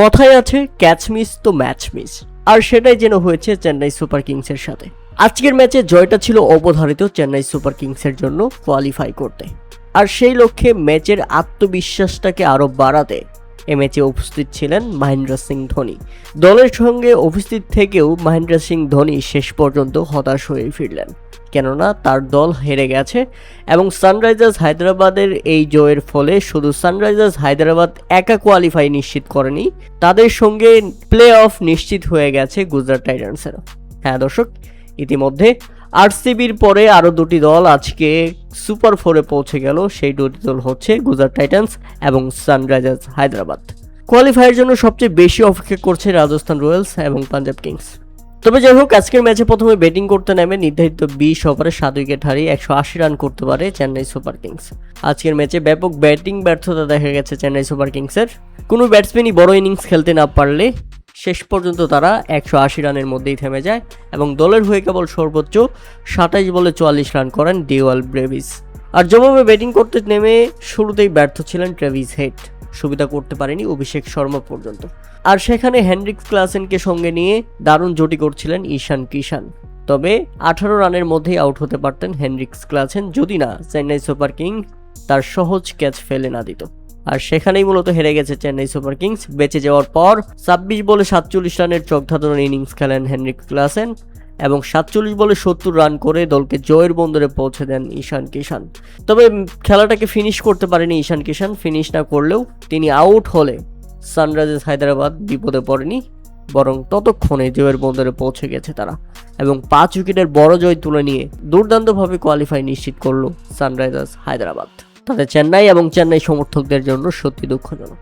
কথায় আছে catch miss তো ম্যাচ মিস, আর সেটাই যেন হয়েছে চেন্নাই সুপার কিংসের সাথে। আজকের ম্যাচে জয়টা ছিল অবধারিত চেন্নাই সুপার কিংসের জন্য কোয়ালিফাই করতে, আর সেই লক্ষ্যে ম্যাচের আত্মবিশ্বাসটাকে আরও বাড়াতে এ ম্যাচে উপস্থিত ছিলেন মহেন্দ্র সিং ধোনি। দলের সঙ্গে উপস্থিত থেকেও মহেন্দ্র সিং ধোনি শেষ পর্যন্ত হতাশ হয়ে ফিরলেন, কেননা তার দল হেরে গেছে এবং সানরাইজার্স হায়দ্রাবাদের এই জয়ের ফলে শুধু সানরাইজার্স হায়দ্রাবাদ একা কোয়ালিফাই নিশ্চিত করেনি, তাদের সঙ্গে প্লে অফ নিশ্চিত হয়ে গেছে গুজরাট টাইটান্সেরও। হ্যাঁ দর্শক, ইতিমধ্যে আরসিবির পরে আরও দুটি দল আজকে সুপার ফোরে পৌঁছে গেল। সেই দুটি দল হচ্ছে গুজরাট টাইটান্স এবং সানরাইজার্স হায়দ্রাবাদ। কোয়ালিফাইয়ের জন্য সবচেয়ে বেশি অপেক্ষা করছে রাজস্থান রয়্যালস এবং পাঞ্জাব কিংস। তবে যাই হোক, আজকের ম্যাচে প্রথমে ব্যাটিং করতে নেমে নির্ধারিত 20 ওভারে 7 উইকেট হারিয়ে 180 রান করতে পারে চেন্নাই সুপার কিংস। আজকের ম্যাচে ব্যাপক ব্যাটিং ব্যর্থতা দেখা গেছে চেন্নাই সুপার কিংসের। কোনো ব্যাটসম্যানই বড় ইনিংস খেলতে না পারলে শেষ পর্যন্ত তারা 180 রানের মধ্যেই থেমে যায় এবং দলের হয়ে কেবল সর্বোচ্চ 27 বলে 44 রান করেন ডিওয়াল ব্রেভিস। আর জবাবে ব্যাটিং করতে নেমে শুরুতেই ব্যর্থ ছিলেন ট্রেভিস হেড, সুবিধা করতে পারেনি অভিষেক শর্মা পর্যন্ত। আর সেখানে হেনরিক্স ক্লাসেনকে সঙ্গে নিয়ে দারুণ জুটি করছিলেন ঈশান কিষান। তবে 18 রানের মধ্যেই আউট হতে পারতেন হেনরিক্স ক্লাসেন যদি না চেন্নাই সুপার কিংস তার সহজ ক্যাচ ফেলে না দিত। আর সেখানেই মূলত হেরে গেছে চেন্নাই সুপার কিংস। বেঁচে যাওয়ার পর 26 বলে 47 রানের চোখধাঁধানো ইনিংস খেলেন হেনরিক্স ক্লাসেন এবং 47 বলে 70 রান করে দলকে জয়ের বন্দরে পৌঁছে দেন ঈশান কিষান। তবে খেলাটাকে ফিনিশ করতে পারেনি ঈশান কিষান। ফিনিশ না করলেও তিনি আউট হলে সানরাইজার্স হায়দ্রাবাদ বিপদে পড়েনি, বরং ততক্ষণে জয়ের বন্দরে পৌঁছে গেছে তারা এবং 5 উইকেটের বড় জয় তুলে নিয়ে দুর্দান্তভাবে কোয়ালিফাই নিশ্চিত করলো সানরাইজার্স হায়দ্রাবাদ। তাদের চেন্নাই এবং চেন্নাই সমর্থকদের জন্য সত্যি দুঃখজনক।